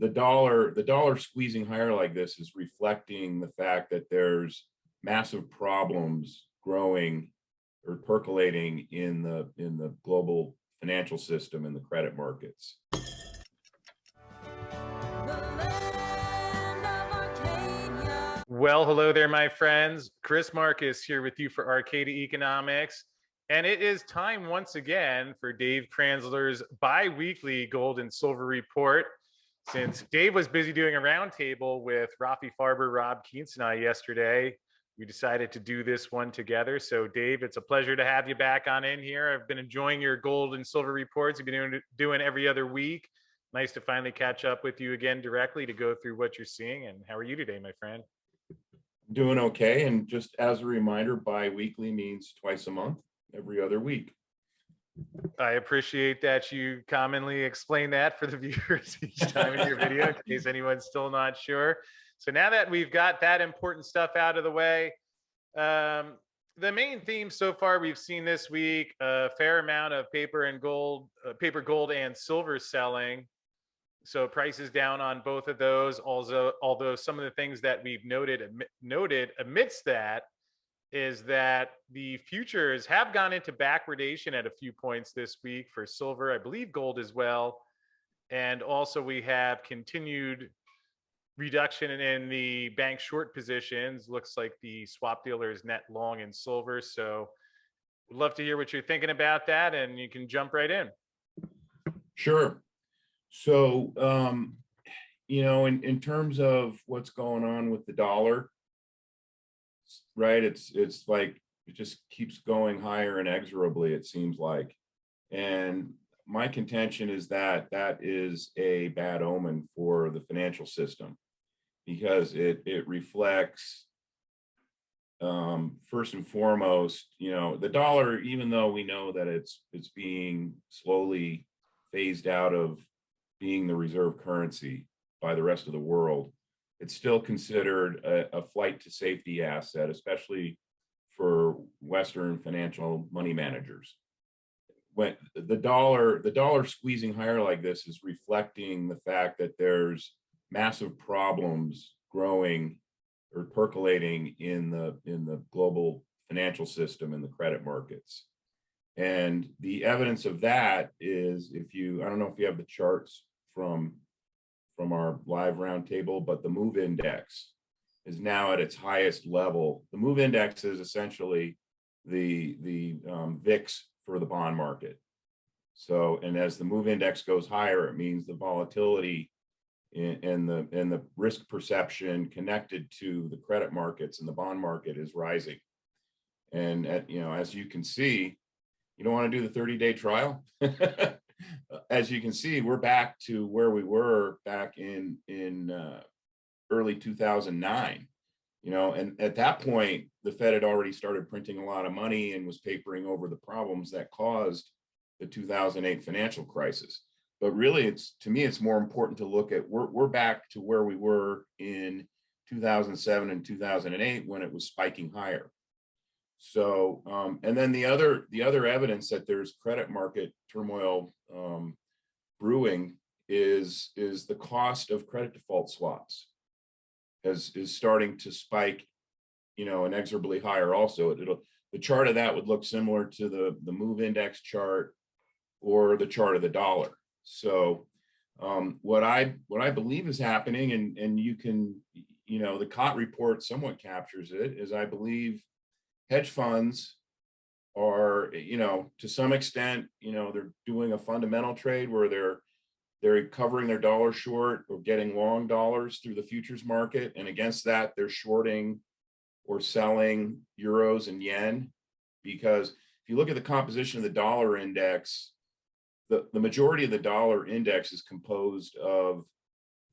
the dollar squeezing higher like this is reflecting the fact that there's massive problems growing or percolating in the global financial system and the credit markets. Well, hello there, my friends. Chris Marcus here with you for Arcadia Economics. And it is time once again for Dave Kranzler's bi-weekly gold and silver report. Since Dave was busy doing a roundtable with Rafi Farber, Rob Keents, and I yesterday, we decided to do this one together. So Dave, it's a pleasure to have you back on in here. I've been enjoying your gold and silver reports. You've been doing every other week. Nice to finally catch up with you again directly to go through what you're seeing. And how are you today, my friend? Doing okay. And just as a reminder, bi-weekly means twice a month, every other week. I appreciate that you commonly explain that for the viewers each time in your video, in case anyone's still not sure. So now that we've got that important stuff out of the way, the main theme so far we've seen this week, a fair amount of paper, gold, and silver selling. So prices down on both of those. Also, although some of the things that we've noted amidst that is that the futures have gone into backwardation at a few points this week for silver, I believe gold as well. And also we have continued reduction in the bank short positions. Looks like the swap dealer is net long in silver. So we'd love to hear what you're thinking about that, and you can jump right in. Sure. So, in terms of what's going on with the dollar, right? It's like it just keeps going higher inexorably, it seems like. And my contention is that that is a bad omen for the financial system, because it reflects, first and foremost, the dollar, even though we know that it's being slowly phased out of being the reserve currency by the rest of the world, it's still considered a flight to safety asset, especially for Western financial money managers. When the dollar squeezing higher like this is reflecting the fact that there's massive problems growing or percolating in the global financial system and the credit markets. And the evidence of that is, I don't know if you have the charts from our live roundtable, but the MOVE index is now at its highest level. The MOVE index is essentially the VIX for the bond market. So, and as the MOVE index goes higher, it means the volatility and the risk perception connected to the credit markets and the bond market is rising. And as you can see, you don't want to do the 30-day trial. As you can see, we're back to where we were back in early 2009. And at that point, the Fed had already started printing a lot of money and was papering over the problems that caused the 2008 financial crisis. But really, to me, it's more important to look at we're back to where we were in 2007 and 2008 when it was spiking higher. So, and then the other evidence that there's credit market turmoil brewing is the cost of credit default swaps is starting to spike, inexorably higher. Also, the chart of that would look similar to the MOVE index chart or the chart of the dollar. So, what I believe is happening, and you can, the COT report somewhat captures it, is I believe hedge funds are, to some extent, they're doing a fundamental trade where they're covering their dollar short or getting long dollars through the futures market. And against that, they're shorting or selling euros and yen. Because if you look at the composition of the dollar index, the majority of the dollar index is composed of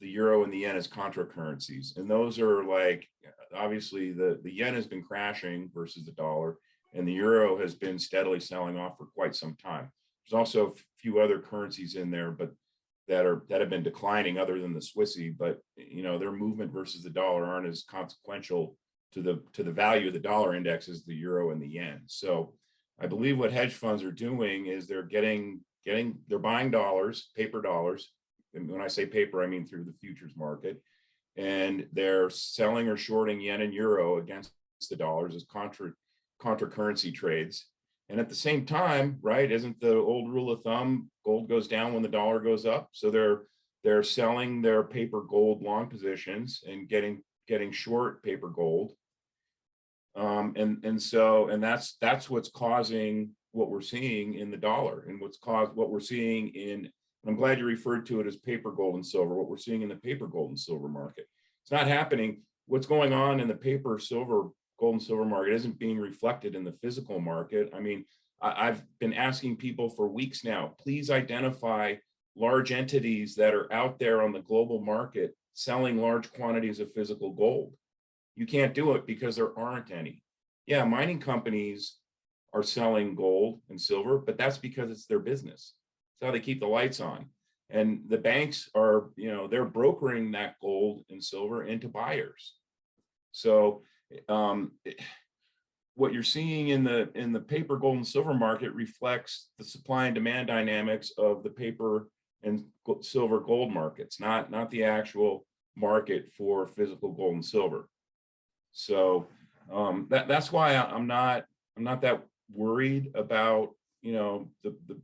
the euro and the yen as contra currencies. And those are like, obviously the yen has been crashing versus the dollar, and the euro has been steadily selling off for quite some time. There's also a few other currencies in there, but that have been declining other than the Swissy, but their movement versus the dollar aren't as consequential to the value of the dollar index as the euro and the yen. So I believe what hedge funds are doing is they're buying dollars, paper dollars, And when I say paper, I mean through the futures market. And they're selling or shorting yen and euro against the dollars as contra currency trades. And at the same time, right, isn't the old rule of thumb, gold goes down when the dollar goes up? So they're selling their paper gold long positions and getting short paper gold. And that's what's causing what we're seeing in the dollar, and what's caused what we're seeing in, I'm glad you referred to it as paper gold and silver, what we're seeing in the paper gold and silver market. It's not happening. What's going on in the paper gold and silver market isn't being reflected in the physical market. I mean, I've been asking people for weeks now, please identify large entities that are out there on the global market selling large quantities of physical gold. You can't do it because there aren't any. Yeah, mining companies are selling gold and silver, but that's because it's their business. It's how they keep the lights on. And the banks are, they're brokering that gold and silver into buyers. So what you're seeing in the paper gold and silver market reflects the supply and demand dynamics of the paper and silver gold markets, not the actual market for physical gold and silver. So that's why I'm not that worried about the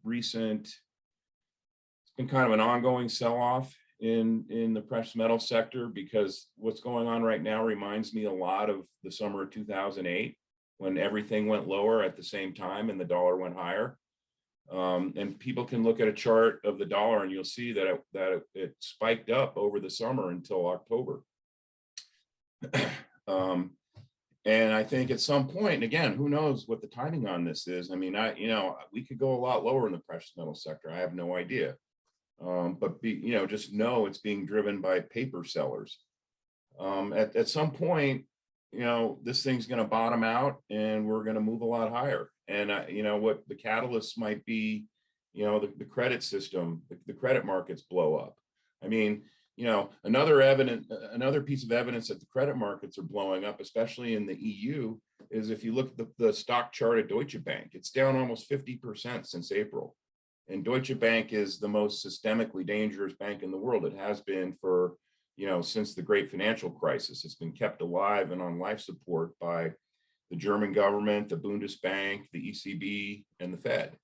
recent. It's been kind of an ongoing sell-off in the precious metal sector, because what's going on right now reminds me a lot of the summer of 2008, when everything went lower at the same time and the dollar went higher. And people can look at a chart of the dollar and you'll see that it spiked up over the summer until October. And I think at some point, and again, who knows what the timing on this is? I mean, we could go a lot lower in the precious metal sector. I have no idea. But just know it's being driven by paper sellers. At some point, this thing's going to bottom out and we're going to move a lot higher. And what the catalyst might be, the credit system, the credit markets blow up. I mean, another piece of evidence that the credit markets are blowing up, especially in the EU, is if you look at the stock chart at Deutsche Bank, it's down almost 50% since April. And Deutsche Bank is the most systemically dangerous bank in the world. It has been for, since the great financial crisis. It's been kept alive and on life support by the German government, the Bundesbank, the ECB, and the Fed.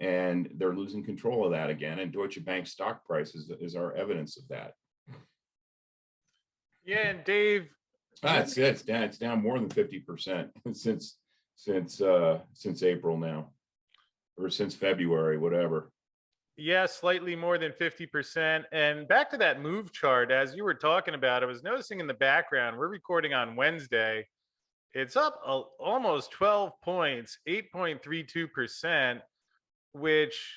And they're losing control of that again. And Deutsche Bank stock price is our evidence of that. Yeah, and Dave, it's down more than 50% since April now, or since February, whatever. Yeah, slightly more than 50%. And back to that move chart, as you were talking about, I was noticing in the background, we're recording on Wednesday. It's up almost 12 points, 8.32%, which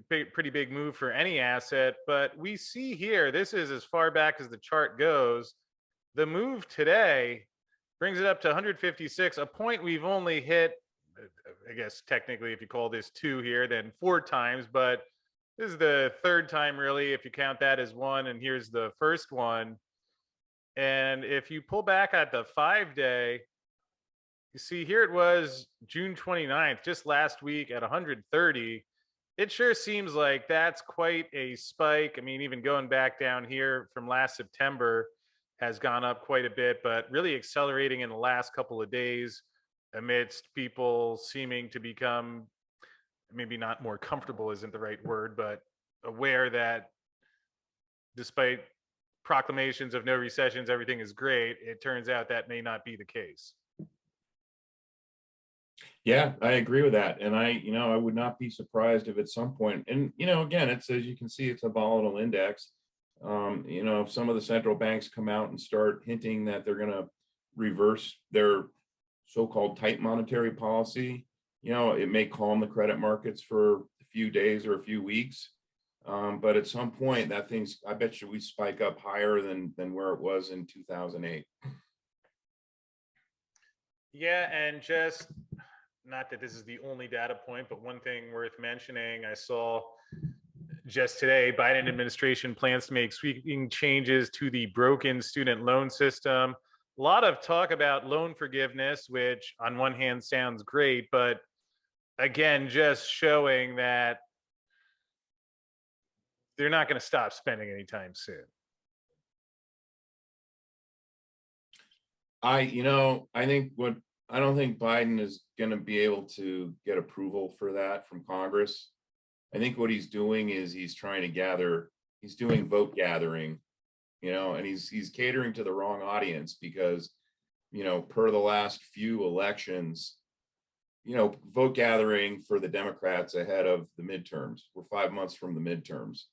pretty big move for any asset. But we see here, this is as far back as the chart goes. The move today brings it up to 156, a point we've only hit, I guess technically if you call this 2 here, then 4 times, but this is the 3rd time really, if you count that as 1, and here's the first one. And if you pull back at the 5-day, you see here it was June 29th, just last week at 130. It sure seems like that's quite a spike. I mean, even going back down here from last September has gone up quite a bit, but really accelerating in the last couple of days amidst people seeming to become, maybe not more comfortable isn't the right word, but aware that despite proclamations of no recessions, everything is great. It turns out that may not be the case. Yeah, I agree with that. And I would not be surprised if at some point, and, again, it's, as you can see, it's a volatile index. If some of the central banks come out and start hinting that they're going to reverse their so-called tight monetary policy, it may calm the credit markets for a few days or a few weeks. But at some point, that thing's, I bet you we spike up higher than where it was in 2008. Yeah, and just, not that this is the only data point, but one thing worth mentioning, I saw just today, Biden administration plans to make sweeping changes to the broken student loan system. A lot of talk about loan forgiveness, which on one hand sounds great, but again, just showing that they're not going to stop spending anytime soon. I don't think Biden is going to be able to get approval for that from Congress. I think what he's doing is he's doing vote gathering, and he's catering to the wrong audience because, per the last few elections, vote gathering for the Democrats ahead of the midterms. We're 5 months from the midterms.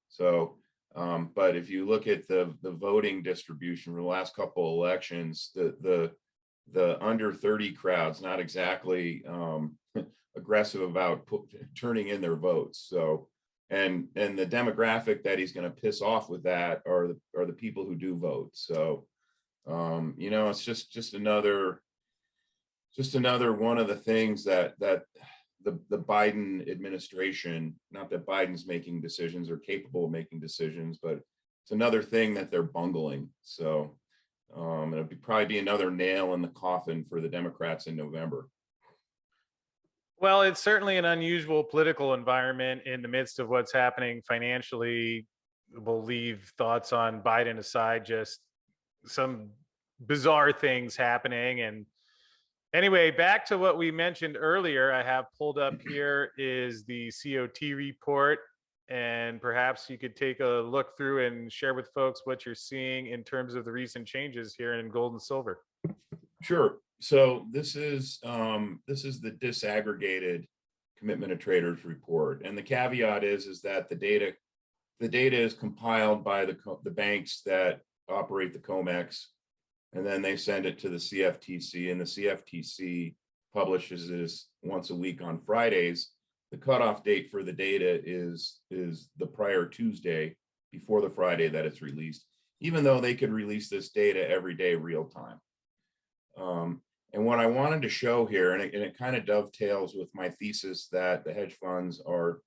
So, but if you look at the voting distribution for the last couple of elections, the under 30 crowd's not exactly aggressive about turning in their votes. So, and the demographic that he's going to piss off with that are the people who do vote. So, it's just another one of the things that the Biden administration, not that Biden's making decisions or capable of making decisions, but it's another thing that they're bungling. So it'll probably be another nail in the coffin for the Democrats in November. Well, it's certainly an unusual political environment in the midst of what's happening financially. We'll leave thoughts on Biden aside, just some bizarre things happening. And anyway, back to what we mentioned earlier, I have pulled up here is the COT report. And perhaps you could take a look through and share with folks what you're seeing in terms of the recent changes here in gold and silver. Sure. So this is the disaggregated commitment of traders report, and the caveat is that the data is compiled by the banks that operate the COMEX, and then they send it to the CFTC, and the CFTC publishes this once a week on Fridays. The cutoff date for the data is the prior Tuesday before the Friday that it's released, even though they could release this data every day real time. And what I wanted to show here, and it kind of dovetails with my thesis that the hedge funds are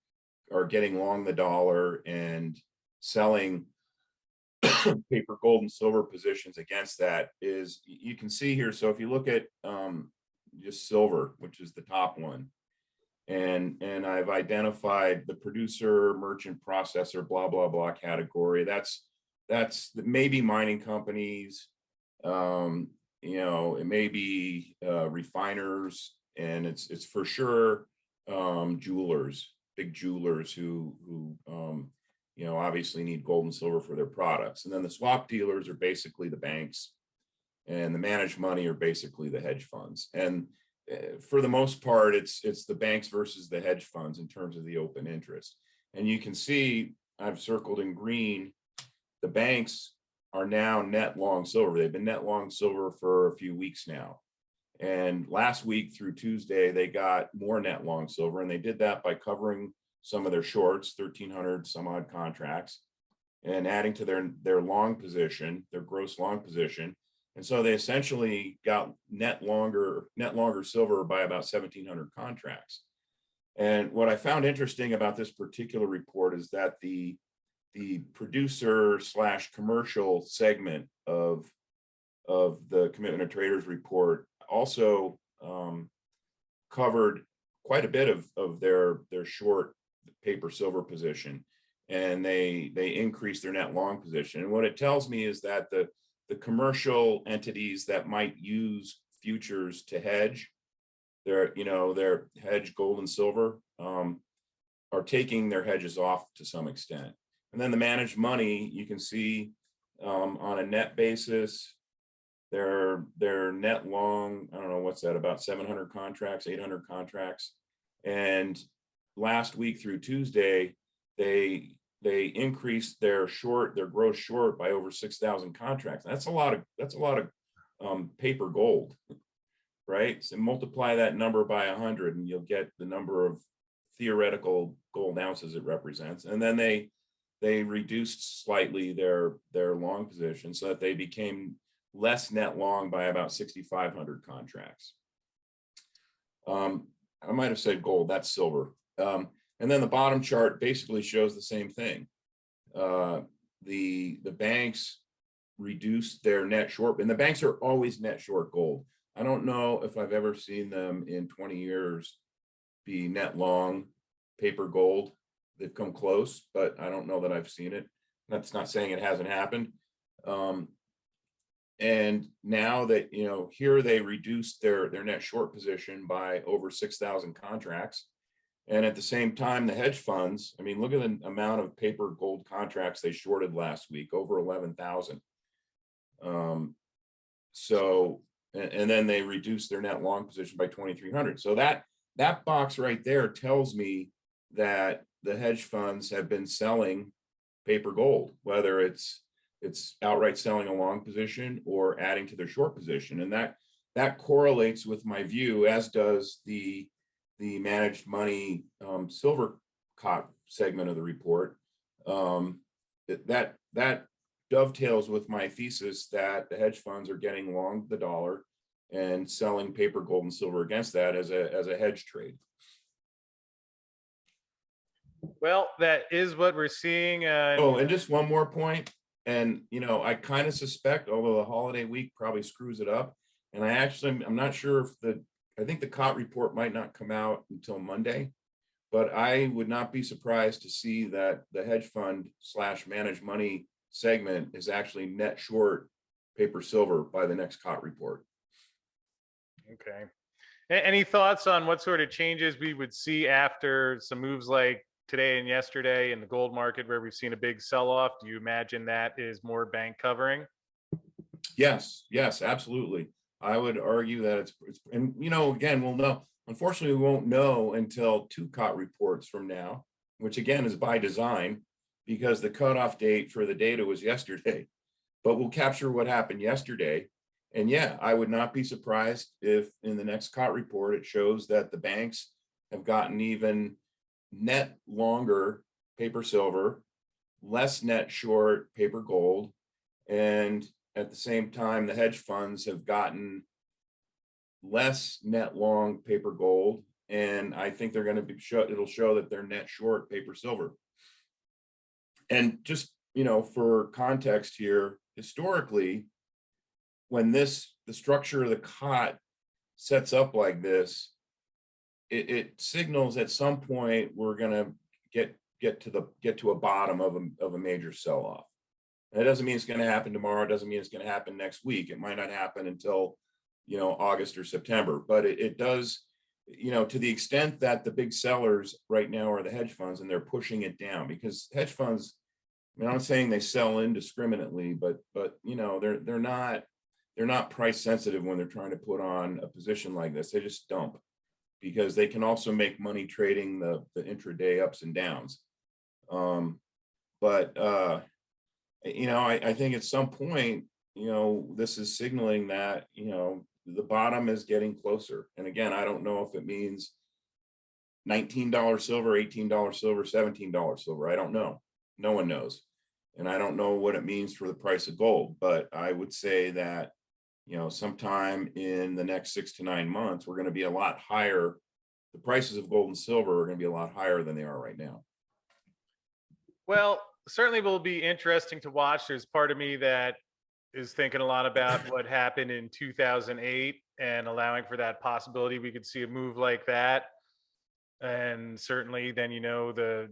getting long the dollar and selling paper gold and silver positions against that, is you can see here. So if you look at just silver, which is the top one, and I've identified the producer, merchant, processor, blah blah blah category. That's maybe mining companies. It may be refiners, and it's for sure jewelers, big jewelers who obviously need gold and silver for their products. And then the swap dealers are basically the banks, and the managed money are basically the hedge funds. And for the most part, it's the banks versus the hedge funds in terms of the open interest. And you can see I've circled in green, the banks are now net long silver. They've been net long silver for a few weeks now. And last week through Tuesday, they got more net long silver, and they did that by covering some of their shorts, 1,300 some odd contracts, and adding to their long position, their gross long position. And so they essentially got net longer silver by about 1,700 contracts. And what I found interesting about this particular report is that the producer / commercial segment of the commitment of traders report also covered quite a bit of their short paper silver position, and they increased their net long position. And what it tells me is that the commercial entities that might use futures to hedge their hedge gold and silver are taking their hedges off to some extent. And then the managed money, you can see on a net basis, they're net long, I don't know, what's that, about 700 contracts, 800 contracts. And last week through Tuesday, they increased their gross short by over 6,000 contracts. That's a lot of paper gold, right? So multiply that number by 100 and you'll get the number of theoretical gold ounces it represents. And then they reduced slightly their long position so that they became less net long by about 6,500 contracts. I might have said gold, that's silver. And then the bottom chart basically shows the same thing. The banks reduced their net short, and the banks are always net short gold. I don't know if I've ever seen them in 20 years be net long paper gold. they've come close, but I don't know that I've seen it. That's not saying it hasn't happened. And now that, here they reduced their net short position by over 6,000 contracts. And at the same time, the hedge funds, I mean, look at the amount of paper gold contracts they shorted last week, over 11,000. So, and then they reduced their net long position by 2,300. So that box right there tells me that the hedge funds have been selling paper gold, whether it's outright selling a long position or adding to their short position. And that correlates with my view, as does the managed money silver cot segment of the report. That dovetails with my thesis that the hedge funds are getting long the dollar and selling paper gold and silver against that as a hedge trade. Well, that is what we're seeing. Oh, and just one more point. And, I kind of suspect, although the holiday week probably screws it up, and I'm not sure if I think the COT report might not come out until Monday, but I would not be surprised to see that the hedge fund / managed money segment is actually net short paper silver by the next COT report. Okay. Any thoughts on what sort of changes we would see after some moves like today and yesterday in the gold market, where we've seen a big sell-off? Do you imagine that is more bank covering? Yes, absolutely. I would argue that it's and again, we'll know. Unfortunately, we won't know until 2 COT reports from now, which again is by design, because the cutoff date for the data was yesterday. But we'll capture what happened yesterday. And yeah, I would not be surprised if in the next COT report it shows that the banks have gotten even net longer paper silver, less net short paper gold, and at the same time the hedge funds have gotten less net long paper gold, and I think they're going to be it'll show that they're net short paper silver. And just for context here, historically, when the structure of the COT sets up like this, it signals at some point we're going to get to a bottom of a major sell-off. That doesn't mean it's going to happen tomorrow. It doesn't mean it's going to happen next week. It might not happen until August or September, but it does, to the extent that the big sellers right now are the hedge funds, and they're pushing it down, because hedge funds, I mean, I'm not saying they sell indiscriminately, but they're not price sensitive when they're trying to put on a position like this. They just dump, because they can also make money trading the intraday ups and downs. I think at some point, this is signaling that, the bottom is getting closer. And again, I don't know if it means $19 silver, $18 silver, $17 silver. I don't know. No one knows. And I don't know what it means for the price of gold, but I would say that, sometime in the next 6 to 9 months, we're going to be a lot higher. The prices of gold and silver are going to be a lot higher than they are right now. Well, certainly will be interesting to watch. There's part of me that is thinking a lot about what happened in 2008 and allowing for that possibility we could see a move like that. And certainly then, the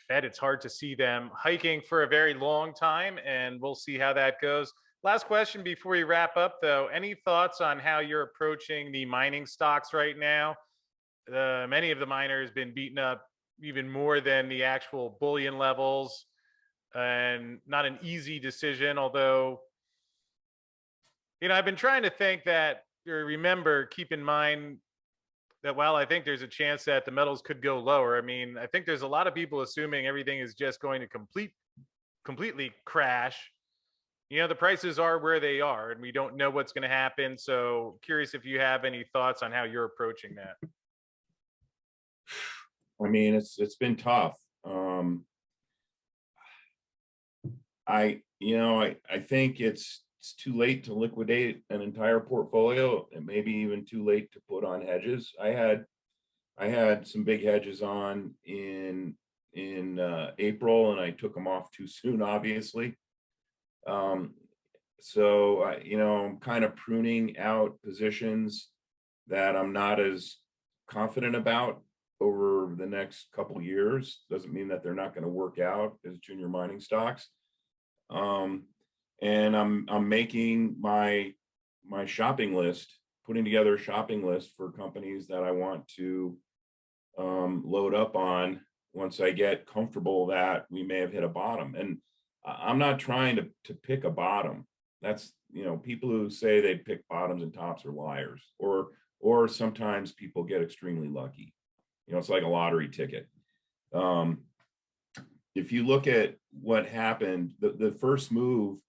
Fed, it's hard to see them hiking for a very long time, and we'll see how that goes. Last question before we wrap up, though. Any thoughts on how you're approaching the mining stocks right now? Many of the miners been beaten up even more than the actual bullion levels, and not an easy decision. Although, I've been trying to think that, or keep in mind that while I think there's a chance that the metals could go lower, I mean, I think there's a lot of people assuming everything is just going to completely crash. The prices are where they are, and we don't know what's going to happen. So curious if you have any thoughts on how you're approaching that. I mean, it's been tough. I think it's too late to liquidate an entire portfolio, and maybe even too late to put on hedges. I had some big hedges on in April, and I took them off too soon, obviously. So I'm kind of pruning out positions that I'm not as confident about. over the next couple years. Doesn't mean that they're not going to work out as junior mining stocks. And I'm making my shopping list, putting together a shopping list for companies that I want to load up on once I get comfortable that we may have hit a bottom. And I'm not trying to pick a bottom. That's, people who say they pick bottoms and tops are liars, or sometimes people get extremely lucky. It's like a lottery ticket. If you look at what happened, the first move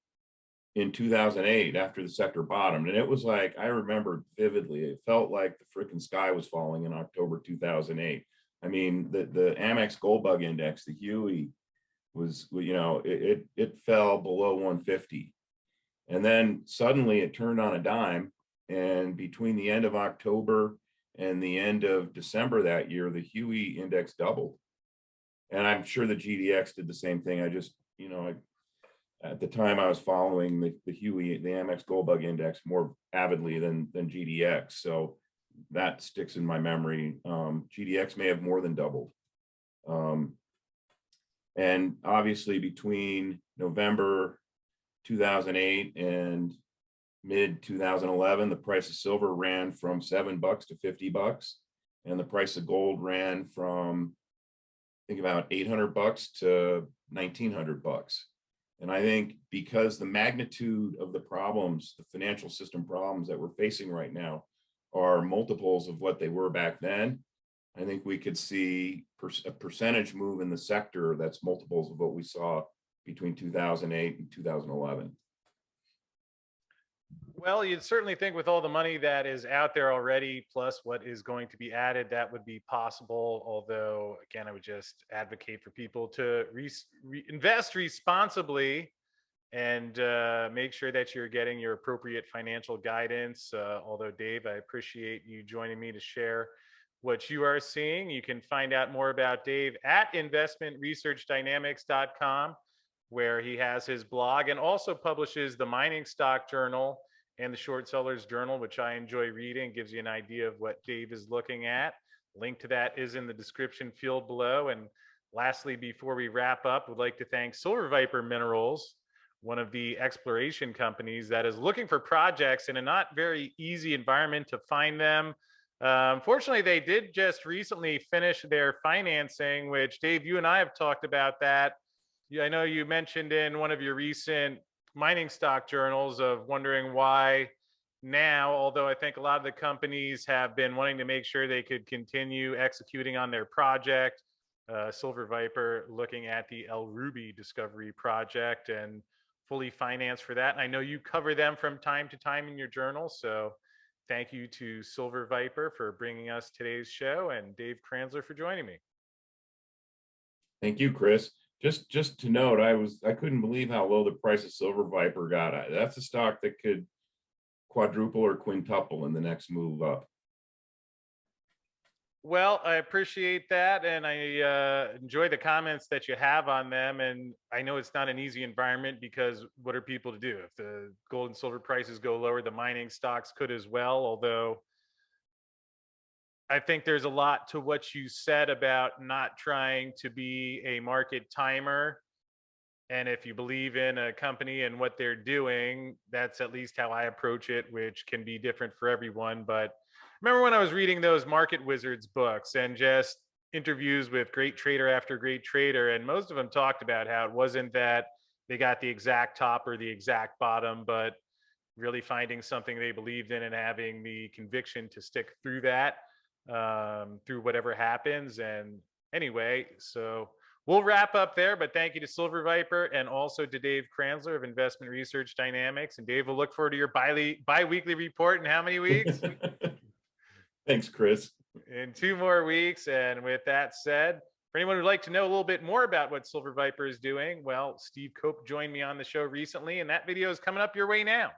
in 2008 after the sector bottomed, and it was like, I remember vividly, it felt like the freaking sky was falling in October 2008. I mean, the Amex Gold Bug Index, the Huey, was, it fell below 150. And then suddenly it turned on a dime. And between the end of October and the end of December that year, the Huey index doubled. And I'm sure the GDX did the same thing. I just, at the time I was following the Huey, the Amex Gold Bug Index more avidly than GDX. So that sticks in my memory. GDX may have more than doubled. And obviously between November 2008 and mid 2011, the price of silver ran from $7 to $50, and the price of gold ran from, I think, about $800 to $1,900. And I think because the magnitude of the problems, the financial system problems that we're facing right now are multiples of what they were back then, I think we could see a percentage move in the sector that's multiples of what we saw between 2008 and 2011. Well, you'd certainly think with all the money that is out there already, plus what is going to be added, that would be possible. Although, again, I would just advocate for people to invest responsibly and make sure that you're getting your appropriate financial guidance. Although, Dave, I appreciate you joining me to share what you are seeing. You can find out more about Dave at investmentresearchdynamics.com, where he has his blog and also publishes the Mining Stock Journal and the Short Sellers Journal, which I enjoy reading. Gives you an idea of what Dave is looking at. Link to that is in the description field below. And lastly, before we wrap up, we'd like to thank Silver Viper Minerals, one of the exploration companies that is looking for projects in a not very easy environment to find them. Fortunately, they did just recently finish their financing, which, Dave, you and I have talked about that. I know you mentioned in one of your recent mining stock journals of wondering why now, although I think a lot of the companies have been wanting to make sure they could continue executing on their project. Silver Viper looking at the El Ruby discovery project and fully financed for that. And I know you cover them from time to time in your journal. So thank you to Silver Viper for bringing us today's show, and Dave Kranzler for joining me. Thank you, Chris. Just to note, I couldn't believe how low the price of Silver Viper got. That's a stock that could quadruple or quintuple in the next move up. Well, I appreciate that, and I enjoy the comments that you have on them. And I know it's not an easy environment, because what are people to do? If the gold and silver prices go lower, the mining stocks could as well. Although I think there's a lot to what you said about not trying to be a market timer. And if you believe in a company and what they're doing, that's at least how I approach it, which can be different for everyone. But remember when I was reading those Market Wizards books and just interviews with great trader after great trader, and most of them talked about how it wasn't that they got the exact top or the exact bottom, but really finding something they believed in and having the conviction to stick through that, through whatever happens. And anyway, so we'll wrap up there, but thank you to Silver Viper and also to Dave Kranzler of Investment Research Dynamics. And Dave, we'll look forward to your bi-weekly report in how many weeks? Thanks, Chris. In 2 more weeks. And with that said, for anyone who'd like to know a little bit more about what Silver Viper is doing, well, Steve Cope joined me on the show recently, and that video is coming up your way now.